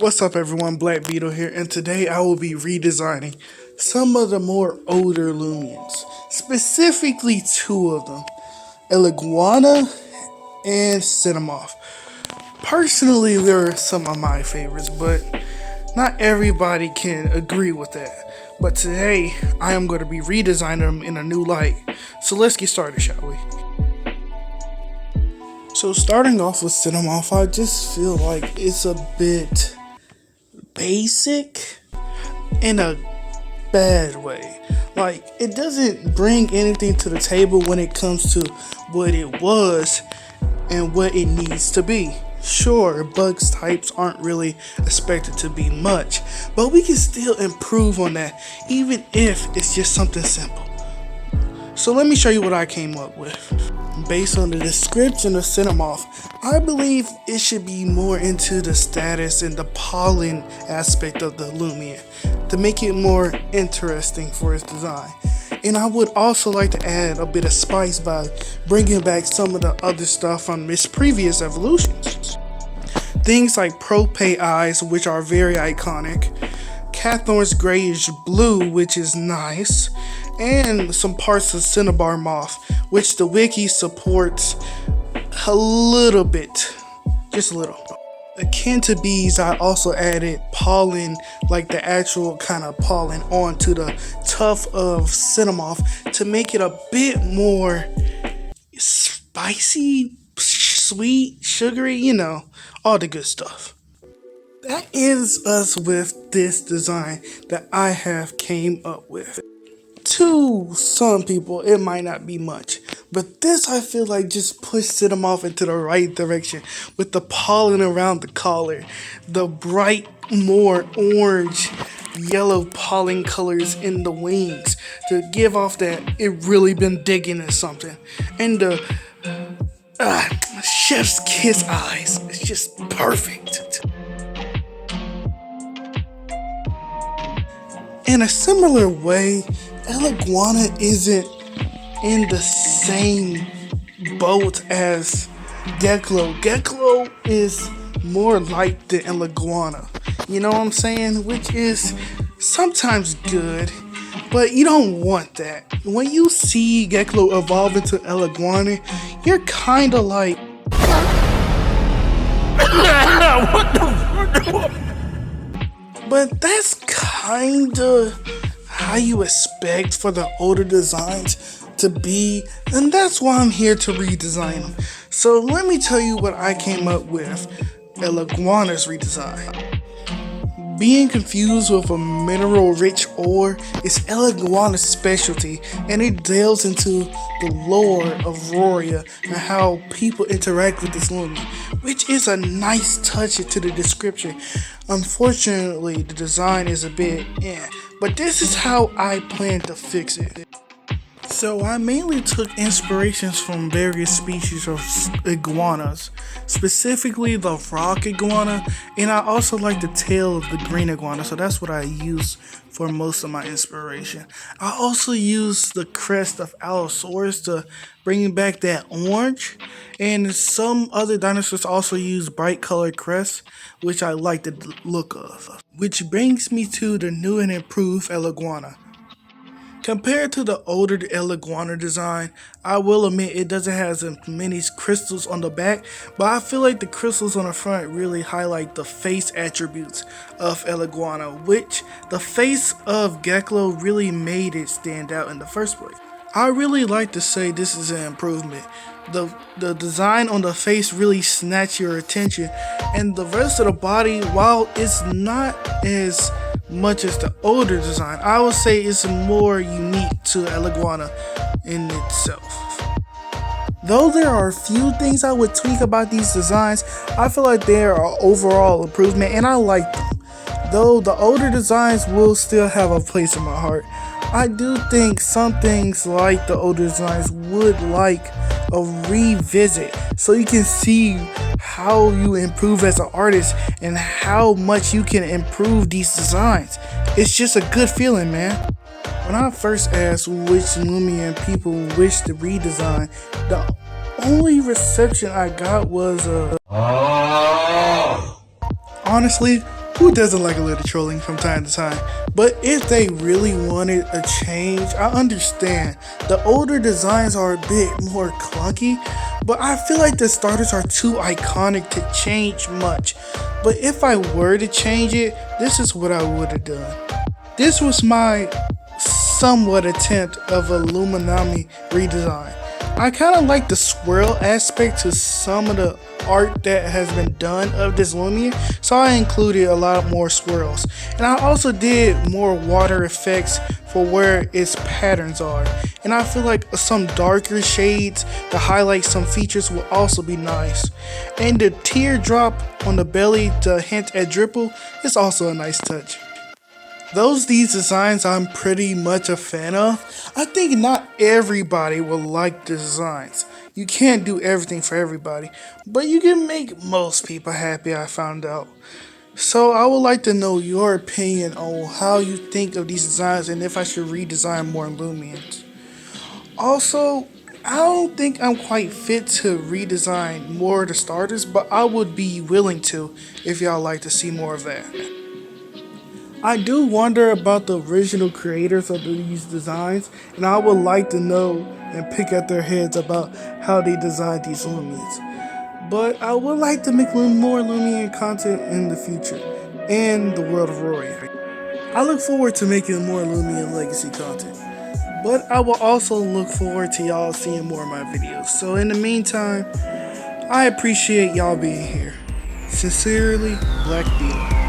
What's up everyone, Black Beetle here, and today I will be redesigning some of the more older Loomians, specifically two of them, Eleguana and Cynamoth. Personally, they're some of my favorites, but not everybody can agree with that. But today, I am going to be redesigning them in a new light, so let's get started, shall we? So starting off with Cynamoth, I just feel like it's a bit basic in a bad way. Like, it doesn't bring anything to the table when it comes to what it was and what it needs to be. Sure, bugs types aren't really expected to be much, but we can still improve on that, even if it's just something simple. So let me show you what I came up with. Based on the description of Cynamoth, I believe it should be more into the status and the pollen aspect of the Loomian to make it more interesting for its design. And I would also like to add a bit of spice by bringing back some of the other stuff from its previous evolutions. Things like Propay eyes, which are very iconic, Cathorn's grayish blue, which is nice, and some parts of Cinnabar Moth, which the wiki supports a little bit, just a little. Akin to bees, I also added pollen, like the actual kind of pollen, onto the tuft of Cynamoth to make it a bit more spicy, sweet, sugary, you know, all the good stuff. That ends us with this design that I have came up with. To some people, it might not be much, but this I feel like just pushed Cynamoth into the right direction with the pollen around the collar, the bright, more orange, yellow pollen colors in the wings to give off that it really been digging at something, and the chef's kiss eyes. It's just perfect. In a similar way, Eleguana isn't in the same boat as Geklo. Geklo is more like the Eleguana, you know what I'm saying? Which is sometimes good, but you don't want that. When you see Geklo evolve into Eleguana, you're kinda like, what the? But that's kinda how you expect for the older designs to be, and that's why I'm here to redesign them. So let me tell you what I came up with Eleguana's redesign. Being confused with a mineral-rich ore is Eleguana's specialty, and it delves into the lore of Roria and how people interact with this Loomian, which is a nice touch to the description. Unfortunately, the design is a bit but this is how I plan to fix it. So I mainly took inspirations from various species of iguanas, specifically the rock iguana, and I also like the tail of the green iguana, so that's what I use for most of my inspiration. I also use the crest of Allosaurus to bring back that orange, and some other dinosaurs also use bright colored crests, which I like the look of. Which brings me to the new and improved Eleguana. Compared to the older Eleguana design, I will admit it doesn't have as many crystals on the back, but I feel like the crystals on the front really highlight the face attributes of Eleguana, which the face of Geklo really made it stand out in the first place. I really like to say this is an improvement. The design on the face really snatched your attention, and the rest of the body, while it's not as much as the older design, I would say it's more unique to Eleguana in itself. Though there are a few things I would tweak about these designs, I feel like they are overall improvement and I like them. Though the older designs will still have a place in my heart, I do think some things like the older designs would like a revisit so you can see how you improve as an artist and how much you can improve these designs. It's just a good feeling, man. When I first asked which Loomian people wish to redesign, the only reception I got was honestly, Who doesn't like a little trolling from time to time? But if they really wanted a change, I understand. The older designs are a bit more clunky, but I feel like the starters are too iconic to change much. But if I were to change it, this is what I would have done. This was my somewhat attempt of a Luminami redesign. I kind of like the swirl aspect to some of the art that has been done of this Loomian, so I included a lot more swirls. And I also did more water effects for where its patterns are. And I feel like some darker shades to highlight some features will also be nice. And the teardrop on the belly to hint at dripple is also a nice touch. These designs I'm pretty much a fan of. I think not everybody will like the designs. You can't do everything for everybody, but you can make most people happy, I found out. So I would like to know your opinion on how you think of these designs and if I should redesign more Loomians. Also, I don't think I'm quite fit to redesign more of the starters, but I would be willing to if y'all like to see more of that. I do wonder about the original creators of these designs, and I would like to know and pick at their heads about how they designed these Loomians. But I would like to make more Loomian content in the future, and the world of Roy. I look forward to making more Loomian Legacy content, but I will also look forward to y'all seeing more of my videos. So in the meantime, I appreciate y'all being here. Sincerely, Black Beetle.